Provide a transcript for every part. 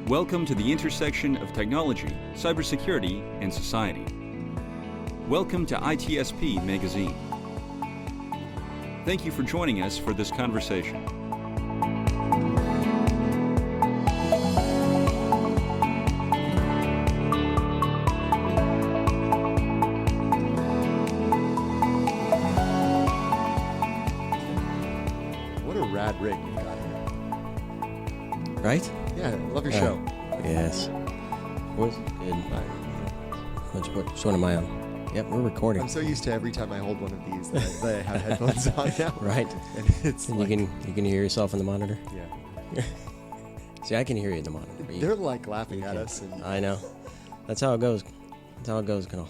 Welcome to the intersection of technology, cybersecurity, and society. Welcome to ITSP Magazine. Thank you for joining us for this conversation. What a rad rig you've got here. Right? Yeah, love your show. Yes. Good. Which one am I on? Yep, we're recording. I'm so used to every time I hold one of these that I have headphones on now. Right. And it's And like, you can hear yourself in the monitor. yeah. See, I can hear you in the monitor. but you- They're like laughing at us. And I know. That's how it goes. That's how it goes, Kunal.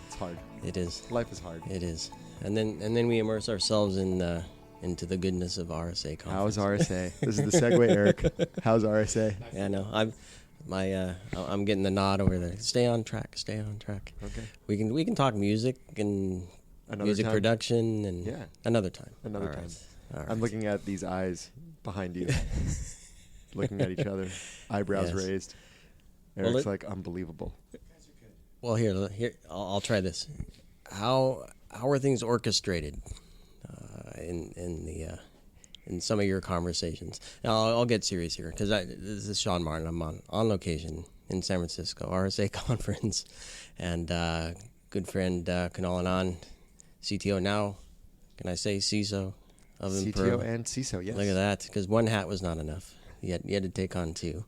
it's hard. It is. Life is hard. It is. And then we immerse ourselves into the goodness of RSA conference. How's RSA? This is the segue, Eric. How's RSA? Yeah, no. I'm getting the nod over there. Stay on track. Stay on track. Okay. We can talk music and Another music time? production and Yeah. another time. Another All time. right. All right. I'm looking at these eyes behind you, looking at each other, eyebrows Yes. raised. Well, Eric's like, unbelievable. Well, here, I'll try this. How are things orchestrated in some of your conversations? Now, I'll get serious here because this is Sean Martin. I'm on location in San Francisco, RSA conference, and good friend Kunal Anand, CTO now. Can I say CISO of CTO Imperva? and CISO, yes. Look at that, because one hat was not enough. You had to take on two.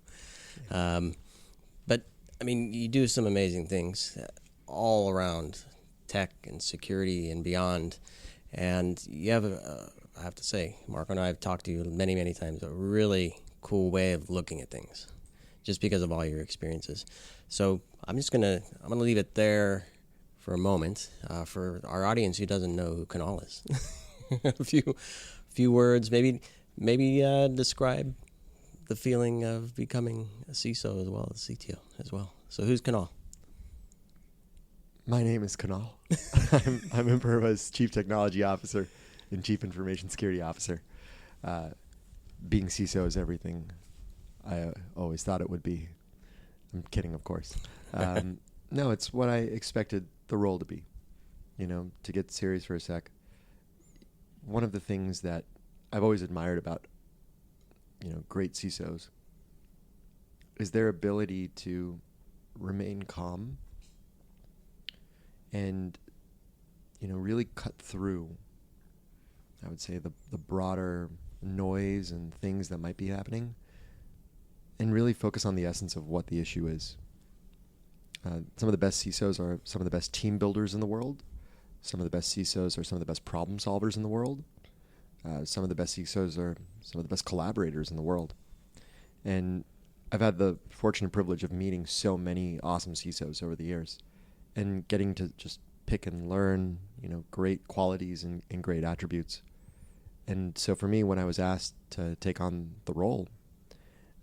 But I mean, you do some amazing things all around tech and security and beyond. And you have, I have to say, Marco and I have talked to you many, many times, a really cool way of looking at things just because of all your experiences. So I'm gonna leave it there for a moment for our audience who doesn't know who Kunal is. a few words, maybe describe the feeling of becoming a CISO as well as CTO as well. So who's Kunal? My name is Kunal. I'm Imperva's Chief Technology Officer and Chief Information Security Officer. Being CISO is everything I always thought it would be. I'm kidding, of course. No, it's what I expected the role to be. To get serious for a sec, one of the things that I've always admired about, great CISOs is their ability to remain calm and, really cut through, I would say, the broader noise and things that might be happening and really focus on the essence of what the issue is. Some of the best CISOs are some of the best team builders in the world. Some of the best CISOs are some of the best problem solvers in the world. Some of the best CISOs are some of the best collaborators in the world. And I've had the fortunate privilege of meeting so many awesome CISOs over the years and getting to just pick and learn, great qualities and great attributes. And so for me, when I was asked to take on the role,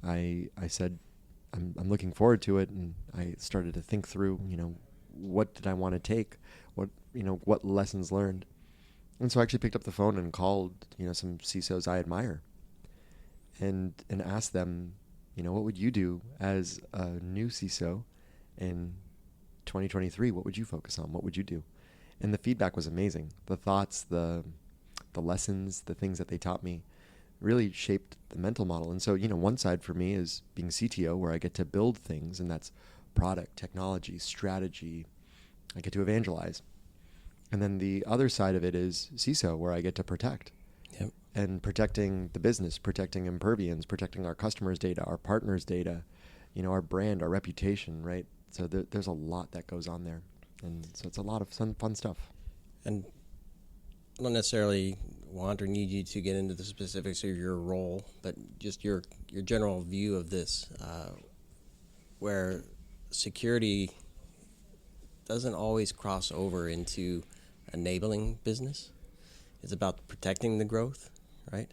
I said, I'm looking forward to it. And I started to think through, what did I want to take? What lessons learned? And so I actually picked up the phone and called, some CISOs I admire and asked them, what would you do as a new CISO in 2023? What would you focus on? What would you do? And the feedback was amazing. The thoughts, the lessons, the things that they taught me really shaped the mental model. And so, one side for me is being CTO, where I get to build things, and that's product, technology, strategy. I get to evangelize. And then the other side of it is CISO, where I get to protect. Yep. And protecting the business, protecting Impervians, protecting our customers' data, our partners' data, our brand, our reputation, right? So there's a lot that goes on there. And so it's a lot of fun stuff. And I don't necessarily want or need you to get into the specifics of your role, but just your general view of this, where security doesn't always cross over into enabling business. It's about protecting the growth, right?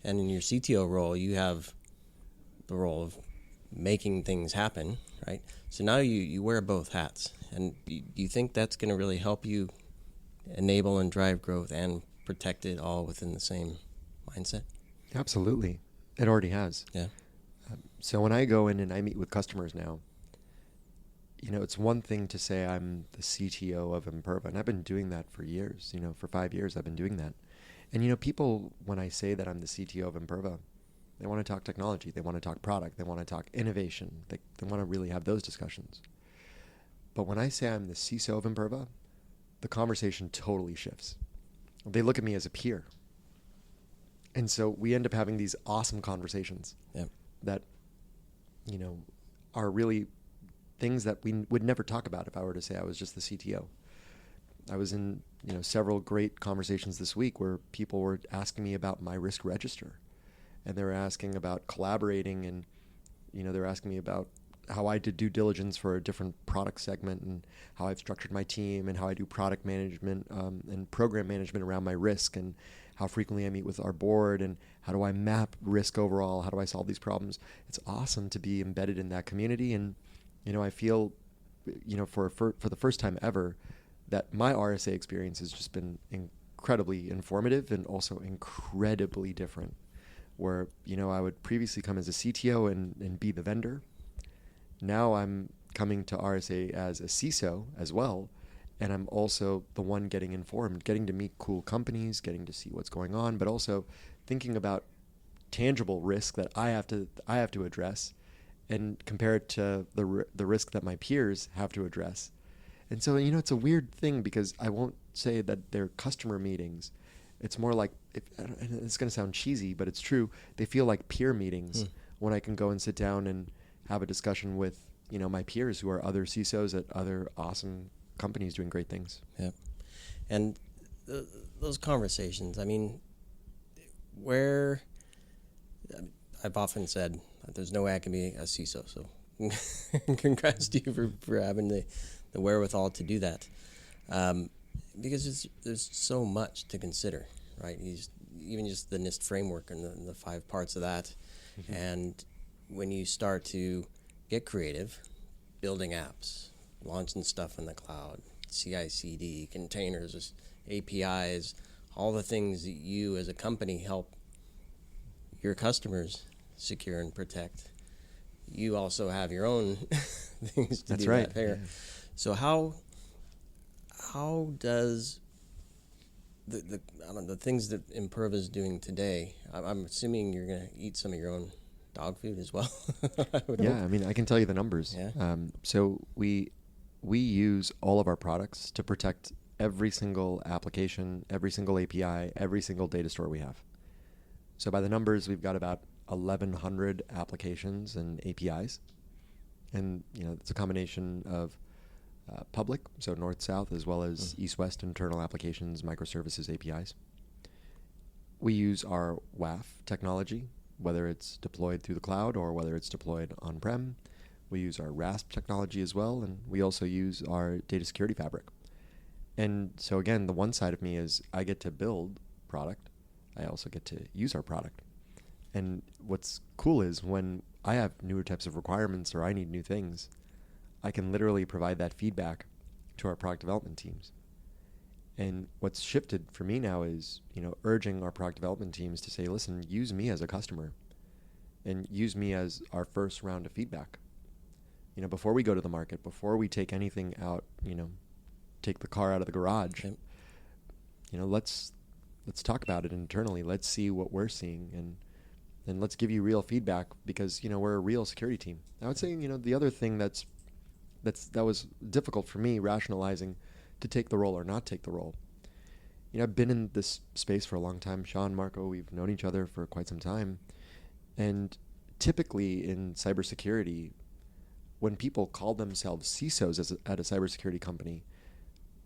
And in your CTO role, you have the role of making things happen, right? So now you wear both hats. And do you think that's going to really help you enable and drive growth and protect it all within the same mindset? Absolutely. It already has. Yeah. So when I go in and I meet with customers now, it's one thing to say I'm the CTO of Imperva, and I've been doing that for years. For 5 years I've been doing that. And people, when I say that I'm the CTO of Imperva, they want to talk technology, they want to talk product, they want to talk innovation, they want to really have those discussions. But when I say I'm the CISO of Imperva, the conversation totally shifts. They look at me as a peer. And so we end up having these awesome conversations that, are really things that we would never talk about if I were to say I was just the CTO. I was in, several great conversations this week where people were asking me about my risk register, and they were asking about collaborating, and, they were asking me about how I did due diligence for a different product segment, and how I've structured my team, and how I do product management and program management around my risk, and how frequently I meet with our board, and how do I map risk overall, how do I solve these problems. It's awesome to be embedded in that community, and I feel, for the first time ever, that my RSA experience has just been incredibly informative and also incredibly different. Where, I would previously come as a CTO and be the vendor. Now I'm coming to RSA as a CISO as well, and I'm also the one getting informed, getting to meet cool companies, getting to see what's going on, but also thinking about tangible risk that I have to address, and compare it to the risk that my peers have to address. And so, it's a weird thing because I won't say that they're customer meetings. It's more like, and it's going to sound cheesy, but it's true. They feel like peer meetings when I can go and sit down and have a discussion with, my peers who are other CISOs at other awesome companies doing great things. Yeah. And those conversations, where I've often said that there's no way I can be a CISO, so congrats to you for having the wherewithal to do that. Because there's so much to consider, right? Even just the NIST framework and the 5 parts of that. Mm-hmm. And when you start to get creative, building apps, launching stuff in the cloud, CI/CD, containers, APIs, all the things that you as a company help your customers secure and protect, you also have your own things to do that here. Yeah. So how does the things that Imperva is doing today, I'm assuming you're going to eat some of your own dog food as well? Yeah, I can tell you the numbers. Yeah. So we use all of our products to protect every single application, every single API, every single data store we have. So by the numbers, we've got about 1,100 applications and APIs. And, it's a combination of public, so north-south, as well as east-west internal applications, microservices, APIs. We use our WAF technology, whether it's deployed through the cloud or whether it's deployed on-prem. We use our RASP technology as well, and we also use our data security fabric. And so again, the one side of me is I get to build product. I also get to use our product. And what's cool is when I have newer types of requirements or I need new things, I can literally provide that feedback to our product development teams. And what's shifted for me now is, urging our product development teams to say, listen, use me as a customer and use me as our first round of feedback. Before we go to the market, before we take anything out, take the car out of the garage, let's talk about it internally. Let's see what we're seeing and let's give you real feedback because, we're a real security team. I would say, the other thing that was difficult for me rationalizing to take the role or not take the role. I've been in this space for a long time. Sean, Marco, we've known each other for quite some time. And typically in cybersecurity, when people call themselves CISOs at a cybersecurity company,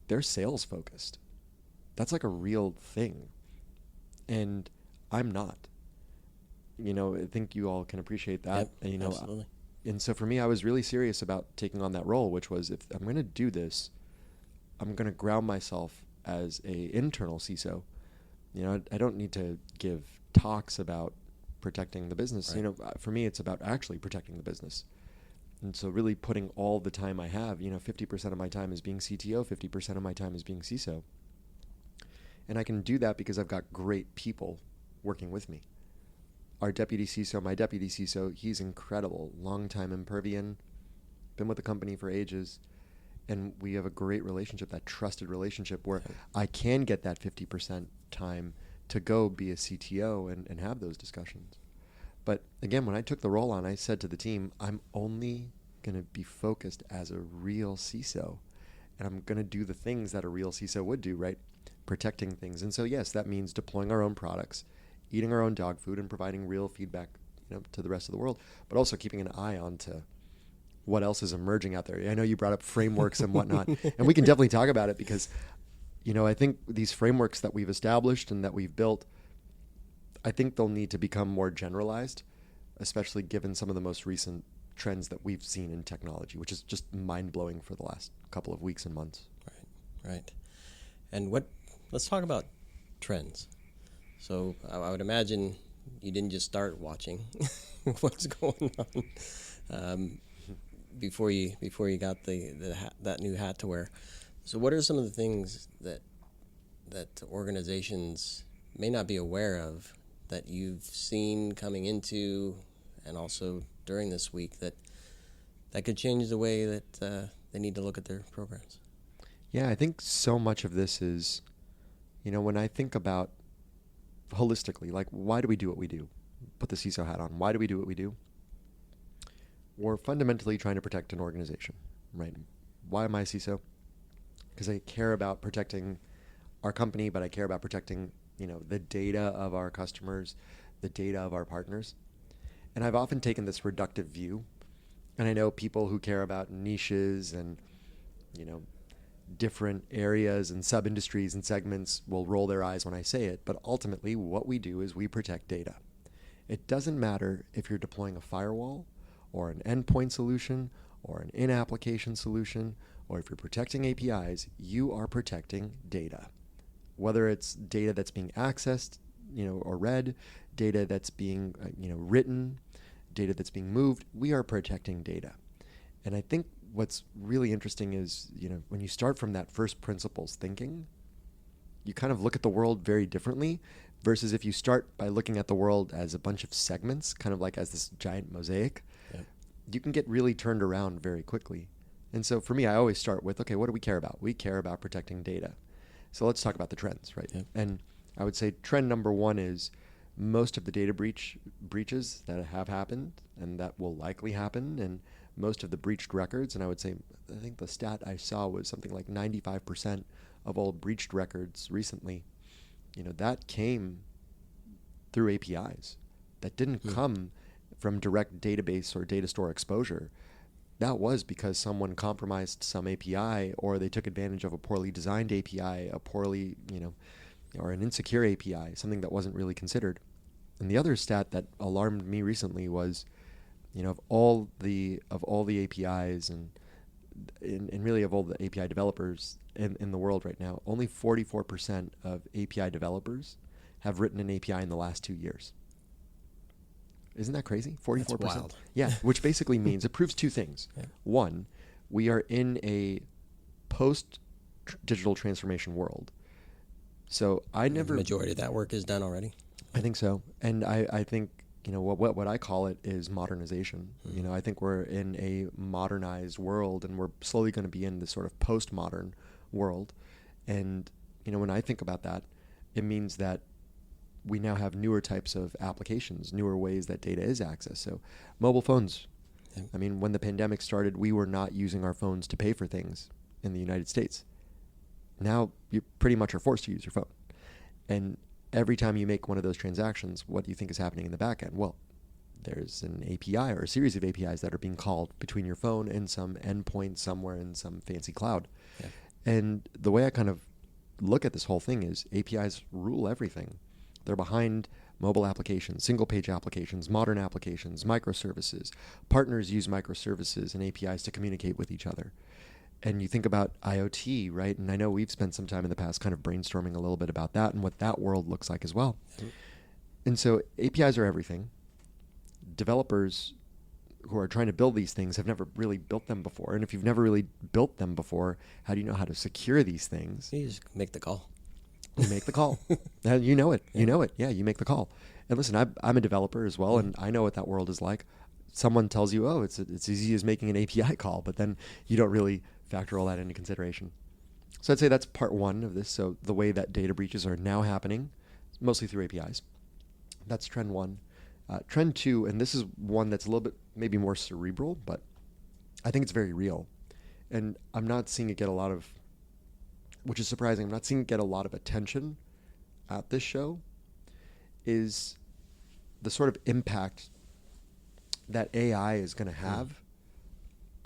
they're sales focused. That's like a real thing. And I'm not. I think you all can appreciate that. Yep, absolutely. And so for me, I was really serious about taking on that role, which was if I'm going to do this, I'm going to ground myself as a internal CISO. I don't need to give talks about protecting the business. Right. For me, it's about actually protecting the business. And so really putting all the time I have, 50% of my time is being CTO, 50% of my time is being CISO. And I can do that because I've got great people working with me. our deputy CISO, my deputy CISO, he's incredible. Longtime Impervian, been with the company for ages. And we have a great relationship, that trusted relationship where I can get that 50% time to go be a CTO and have those discussions. But again, when I took the role on, I said to the team, I'm only going to be focused as a real CISO. And I'm going to do the things that a real CISO would do, right? Protecting things. And so, yes, that means deploying our own products, eating our own dog food, and providing real feedback, to the rest of the world, but also keeping an eye on to what else is emerging out there. I know you brought up frameworks and whatnot, and we can definitely talk about it because, I think these frameworks that we've established and that we've built, I think they'll need to become more generalized, especially given some of the most recent trends that we've seen in technology, which is just mind-blowing for the last couple of weeks and months. Right. And let's talk about trends. So I would imagine you didn't just start watching what's going on before you got that new hat to wear. So what are some of the things that organizations may not be aware of that you've seen coming into and also during this week that could change the way that they need to look at their programs? Yeah, I think so much of this is, when I think about holistically, like, why do we do what we do? Put the CISO hat on. Why do we do what we do? We're fundamentally trying to protect an organization, right? Why am I a CISO? Because I care about protecting our company, but I care about protecting, the data of our customers, the data of our partners. And I've often taken this reductive view. And I know people who care about niches and, different areas and sub-industries and segments will roll their eyes when I say it. But ultimately, what we do is we protect data. It doesn't matter if you're deploying a firewall or an endpoint solution or an in-application solution, or if you're protecting APIs, you are protecting data. Whether it's data that's being accessed, or read, data that's being, written, data that's being moved, we are protecting data. And I think what's really interesting is, when you start from that first principles thinking, you kind of look at the world very differently versus if you start by looking at the world as a bunch of segments, kind of like as this giant mosaic, you can get really turned around very quickly. And so for me, I always start with, okay, what do we care about? We care about protecting data. So let's talk about the trends, right? Yep. And I would say trend number one is most of the data breaches that have happened and that will likely happen, and most of the breached records, and I would say, I think the stat I saw was something like 95% of all breached records recently, that came through APIs. That didn't come from direct database or data store exposure. That was because someone compromised some API, or they took advantage of a poorly designed API, a poorly, or an insecure API, something that wasn't really considered. And the other stat that alarmed me recently was, of all the APIs and really of all the API developers in the world right now, only 44% of API developers have written an API in the last 2 years. Isn't that crazy? 44%. That's wild. Yeah, which basically means it proves two things. Yeah. One, we are in a post-digital transformation world. So the majority of that work is done already. I think so. And I think, what I call it is modernization. Mm-hmm. I think we're in a modernized world, and we're slowly going to be in this sort of postmodern world. And, when I think about that, it means that we now have newer types of applications, newer ways that data is accessed. So mobile phones. Yeah. I mean, when the pandemic started, we were not using our phones to pay for things in the United States. Now you pretty much are forced to use your phone. And every time you make one of those transactions, what do you think is happening in the back end? Well, there's an API or a series of APIs that are being called between your phone and some endpoint somewhere in some fancy cloud. Yeah. And the way I kind of look at this whole thing is APIs rule everything. They're behind mobile applications, single-page applications, modern applications, microservices. Partners use microservices and APIs to communicate with each other. And you think about IoT, right? And I know we've spent some time in the past kind of brainstorming a little bit about that and what that world looks like as well. Mm-hmm. And so APIs are everything. Developers who are trying to build these things have never really built them before. And if you've never really built them before, how do you know how to secure these things? You just make the call. You make the call. You know it. Yeah. You know it. Yeah, you make the call. And listen, I'm a developer as well, and I know what that world is like. Someone tells you, oh, it's as easy as making an API call, but then you don't really factor all that into consideration. So I'd say that's part one of this. So the way that data breaches are now happening, mostly through APIs. That's trend one. Trend two, and this is one that's a little bit maybe more cerebral, but I think it's very real. And I'm not seeing it get a lot of, which is surprising, I'm not seeing it get a lot of attention at this show, is the sort of impact that AI is going to have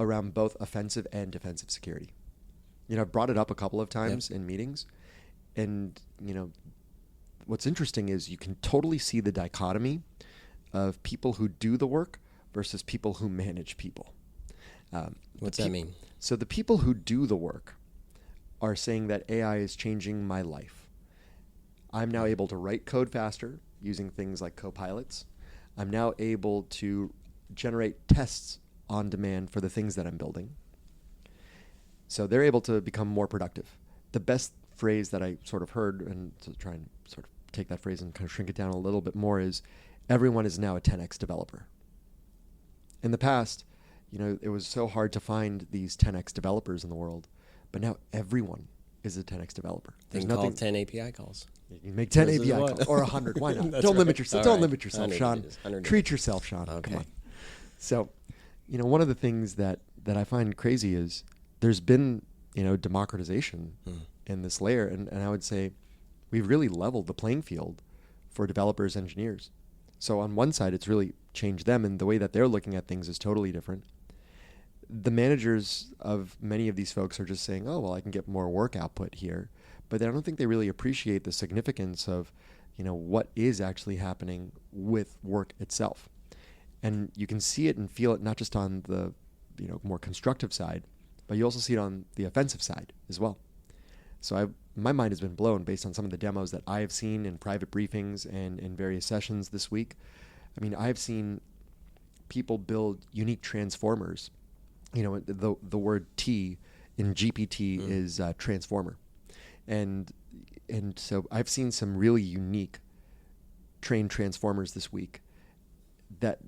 around both offensive and defensive security. You know, I've brought it up a couple of times in meetings, and, you know, what's interesting is you can totally see the dichotomy of people who do the work versus people who manage people. What's that mean? So the people who do the work are saying that AI is changing my life. I'm now able to write code faster using things like copilots. I'm now able to generate tests on demand for the things that I'm building. So they're able to become more productive. The best phrase that I sort of heard, and to try and sort of take that phrase and kind of shrink it down a little bit more, is everyone is now a 10x developer. In the past, you know, it was so hard to find these 10x developers in the world, but now everyone is a 10x developer. There's nothing. 10 API calls. You can make 10 API calls or 100. Why not? Don't limit yourself. Don't limit yourself, Sean. Treat yourself, Sean. Okay. Come on. So, you know, one of the things that I find crazy is there's been, you know, democratization in this layer, and I would say we've really leveled the playing field for developers, engineers. So on one side, it's really changed them, and the way that they're looking at things is totally different. The managers of many of these folks are just saying, oh, well, I can get more work output here. But I don't think they really appreciate the significance of, you know, what is actually happening with work itself. And you can see it and feel it not just on the, you know, more constructive side, but you also see it on the offensive side as well. So my mind has been blown based on some of the demos that I have seen in private briefings and in various sessions this week. I mean, I've seen people build unique transformers. You know, the word T in GPT is transformer. And so I've seen some really unique trained transformers this week that,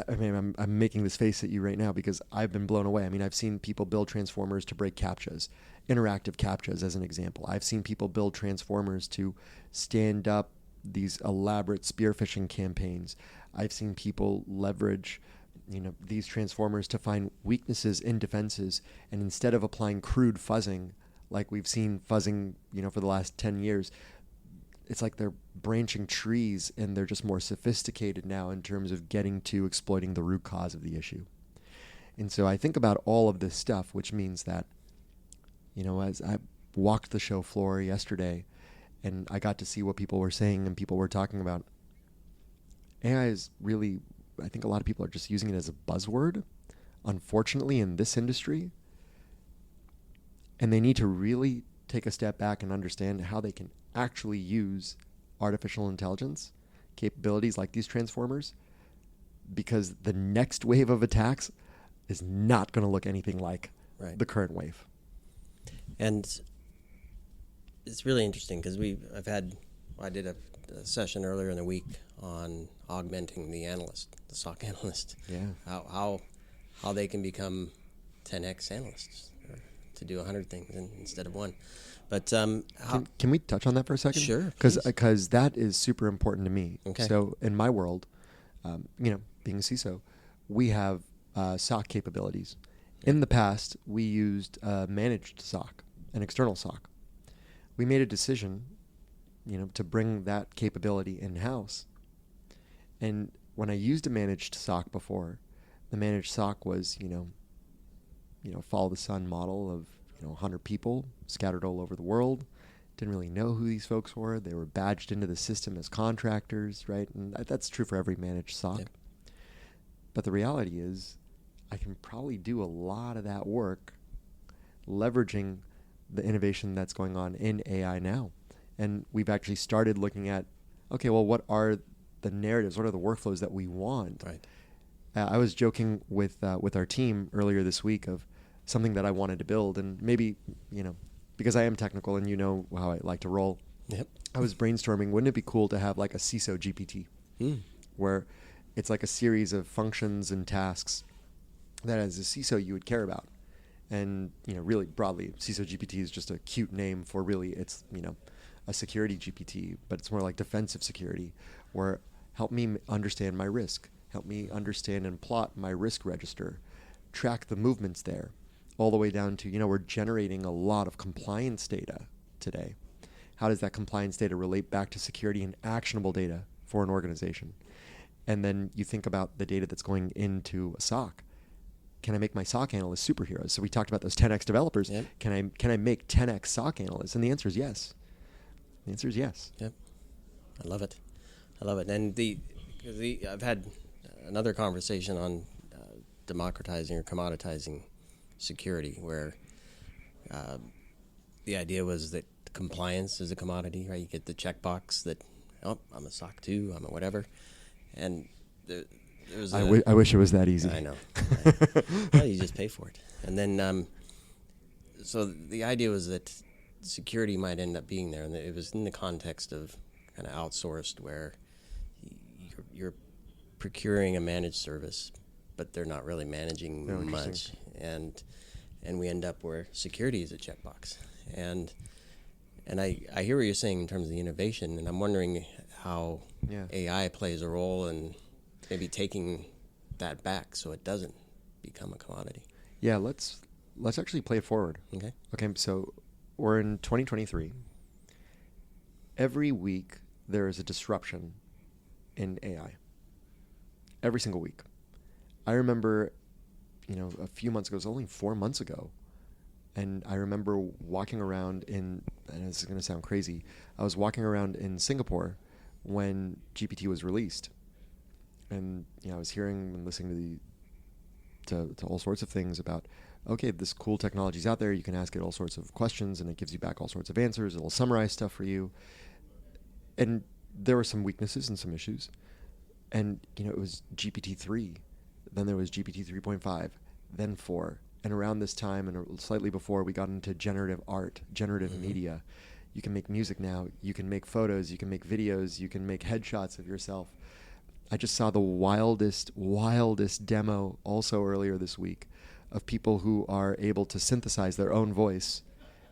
I mean, I'm making this face at you right now because I've been blown away. I mean, I've seen people build transformers to break CAPTCHAs, interactive CAPTCHAs as an example. I've seen people build transformers to stand up these elaborate spear phishing campaigns. I've seen people leverage, you know, these transformers to find weaknesses in defenses, and instead of applying crude fuzzing like we've seen fuzzing, you know, for the last 10 years, it's like they're branching trees, and they're just more sophisticated now in terms of getting to exploiting the root cause of the issue. And so I think about all of this stuff, which means that, you know, as I walked the show floor yesterday and I got to see what people were saying and people were talking about, AI is really, I think a lot of people are just using it as a buzzword, unfortunately, in this industry. And they need to really take a step back and understand how they can actually use artificial intelligence capabilities like these transformers, because the next wave of attacks is not going to look anything like the current wave. And it's really interesting because I did a session earlier in the week on augmenting the analyst, the SOC analyst. Yeah. How they can become 10x analysts, or to do 100 things instead of one. But can we touch on that for a second? Sure. Because that is super important to me. Okay. So in my world, you know, being a CISO, we have SOC capabilities. In the past, we used managed SOC, an external SOC. We made a decision, you know, to bring that capability in-house. And when I used a managed SOC before, the managed SOC was, you know, follow the sun model of, you know, 100 people scattered all over the world. Didn't really know who these folks were. They were badged into the system as contractors, right? And that's true for every managed SOC. Yep. But the reality is, I can probably do a lot of that work leveraging the innovation that's going on in AI now. And we've actually started looking at, okay, well, what are the narratives? What are the workflows that we want? Right. I was joking with our team earlier this week of something that I wanted to build, and maybe, you know, because I am technical and you know how I like to roll. Yep. I was brainstorming, wouldn't it be cool to have like a CISO GPT? where it's like a series of functions and tasks that as a CISO you would care about. And, really broadly, CISO GPT is just a cute name for really it's, a security GPT, but it's more like defensive security, where help me understand my risk, help me understand and plot my risk register, track the movements there, all the way down to, we're generating a lot of compliance data today. How does that compliance data relate back to security and actionable data for an organization? And then you think about the data that's going into a SOC. Can I make my SOC analysts superheroes? So we talked about those 10x developers. Yep. Can I make 10x SOC analysts? And the answer is yes. The answer is yes. Yep. I love it. And I've had another conversation on democratizing or commoditizing security, where the idea was that compliance is a commodity, right? You get the checkbox that, I'm a SOC 2, I'm a whatever. And there's I wish it was that easy. I know. Right? Well, you just pay for it. And then, so the idea was that security might end up being there, and it was in the context of kind of outsourced, where you're procuring a managed service, but they're not really managing much, and we end up where security is a checkbox. And I hear what you're saying in terms of the innovation, and I'm wondering how AI plays a role in maybe taking that back so it doesn't become a commodity. Yeah, let's actually play it forward. Okay, so we're in 2023. Every week there is a disruption in AI. Every single week. I remember, a few months ago, it was only 4 months ago, and I remember walking around and this is going to sound crazy, I was walking around in Singapore when GPT was released. And I was hearing and listening to all sorts of things about, okay, this cool technology's out there, you can ask it all sorts of questions and it gives you back all sorts of answers, it'll summarize stuff for you. And there were some weaknesses and some issues. And, it was GPT-3, then there was GPT 3.5, then 4. And around this time and slightly before, we got into generative art, generative media. You can make music now, you can make photos, you can make videos, you can make headshots of yourself. I just saw the wildest demo also earlier this week of people who are able to synthesize their own voice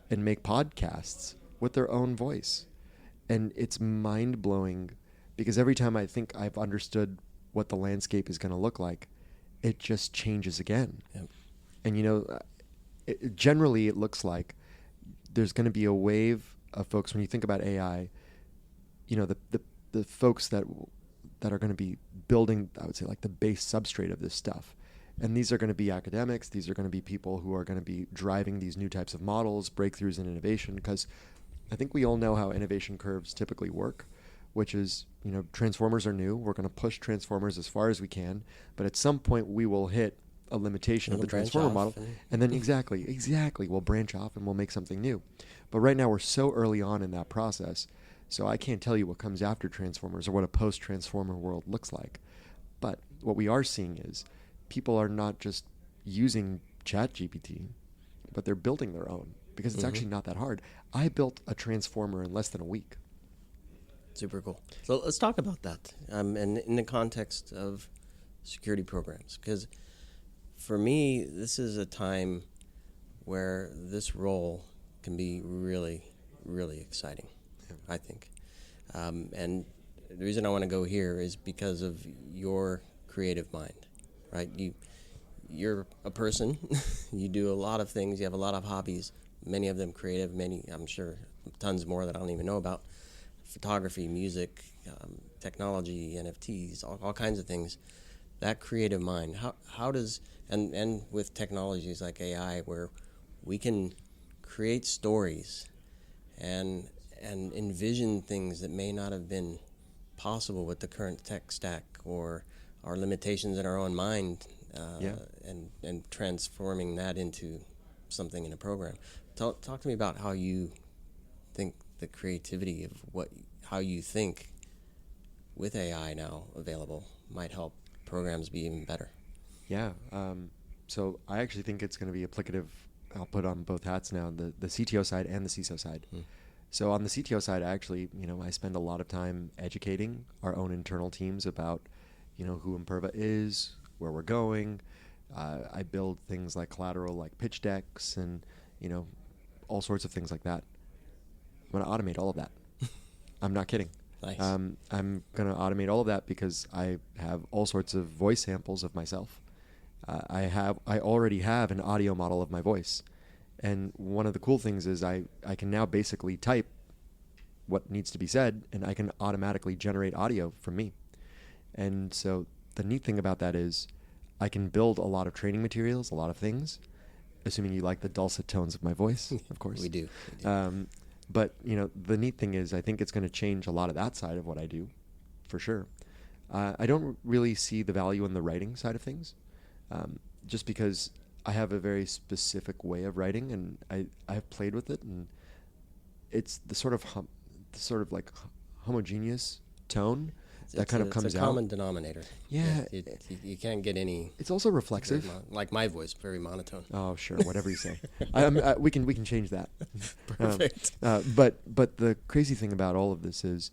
and make podcasts with their own voice. And it's mind-blowing because every time I think I've understood what the landscape is going to look like, it just changes again. Yep. And, generally it looks like there's going to be a wave of folks, when you think about AI, the folks that are going to be building, I would say, like the base substrate of this stuff. And these are going to be academics. These are going to be people who are going to be driving these new types of models, breakthroughs in innovation, because I think we all know how innovation curves typically work, which is, transformers are new. We're going to push transformers as far as we can, but at some point we will hit a limitation of the transformer model. And then exactly, we'll branch off and we'll make something new. But right now we're so early on in that process, so I can't tell you what comes after transformers or what a post-transformer world looks like. But what we are seeing is people are not just using ChatGPT, but they're building their own, because it's actually not that hard. I built a transformer in less than a week. Super cool. So let's talk about that, and in the context of security programs, because for me, this is a time where this role can be really, really exciting, I think. And the reason I want to go here is because of your creative mind, right? You're a person. You do a lot of things. You have a lot of hobbies, many of them creative, many, I'm sure, tons more that I don't even know about. Photography, music, technology, NFTs, all kinds of things. That creative mind, how does, and with technologies like AI, where we can create stories and envision things that may not have been possible with the current tech stack, or our limitations in our own mind, and transforming that into something in a program. Talk to me about how you think the creativity of how you think with AI now available might help programs be even better. Yeah. So I actually think it's going to be applicative. I'll put on both hats now, the CTO side and the CISO side. So on the CTO side, actually, I spend a lot of time educating our own internal teams about, who Imperva is, where we're going. I build things like collateral, like pitch decks, and all sorts of things like that. I'm going to automate all of that. I'm not kidding. Nice. I'm going to automate all of that because I have all sorts of voice samples of myself. I already have an audio model of my voice. And one of the cool things is I can now basically type what needs to be said, and I can automatically generate audio from me. And so the neat thing about that is I can build a lot of training materials, a lot of things, assuming you like the dulcet tones of my voice, of course. We do. But, the neat thing is I think it's going to change a lot of that side of what I do, for sure. I don't really see the value in the writing side of things, just because I have a very specific way of writing, and I have played with it, and it's the sort of like homogeneous tone that kind of comes out. It's a common denominator. Yeah. You can't get any. It's also reflexive. Like my voice, very monotone. Oh, sure, whatever you say. We can change that. Perfect. But the crazy thing about all of this is,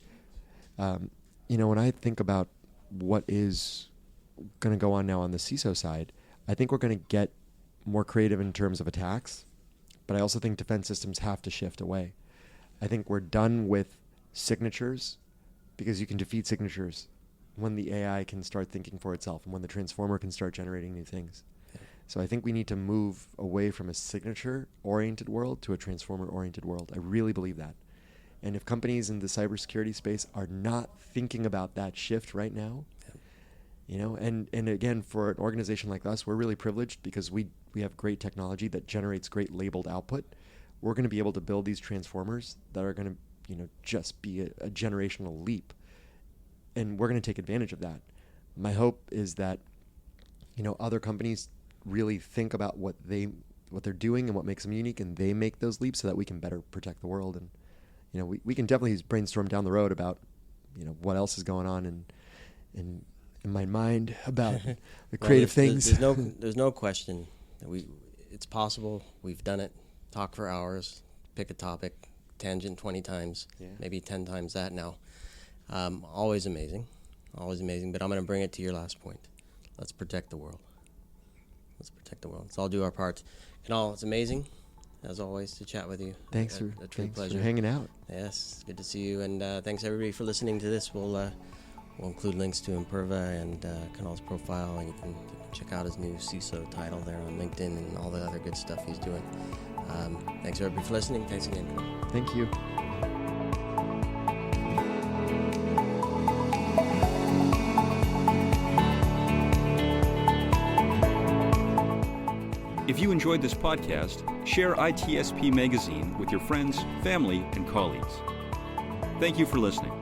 when I think about what is going to go on now on the CISO side, I think we're going to get more creative in terms of attacks, but I also think defense systems have to shift away. I think we're done with signatures, because you can defeat signatures when the AI can start thinking for itself and when the transformer can start generating new things. Yeah. So I think we need to move away from a signature-oriented world to a transformer-oriented world. I really believe that. And if companies in the cybersecurity space are not thinking about that shift right now, and again, for an organization like us, we're really privileged because we have great technology that generates great labeled output. We're going to be able to build these transformers that are going to just be a generational leap, and we're going to take advantage of that. My hope is that other companies really think about what they're doing and what makes them unique, and they make those leaps so that we can better protect the world. And we can definitely brainstorm down the road about what else is going on in my mind about the creative things. There's no question that it's possible. We've done it. Talk for hours, pick a topic, tangent 20 times, maybe 10 times that now. Always amazing. But I'm going to bring it to your last point. Let's protect the world. Let's all do our part. Kunal, it's amazing, as always, to chat with you. Thanks a true pleasure. For hanging out. Yes, good to see you. And thanks, everybody, for listening to this. We'll include links to Imperva and Kunal's profile, and you can check out his new CISO title there on LinkedIn and all the other good stuff he's doing. Thanks, everybody, for listening. Thanks again, Kunal. Thank you. If you enjoyed this podcast, share ITSP Magazine with your friends, family, and colleagues. Thank you for listening.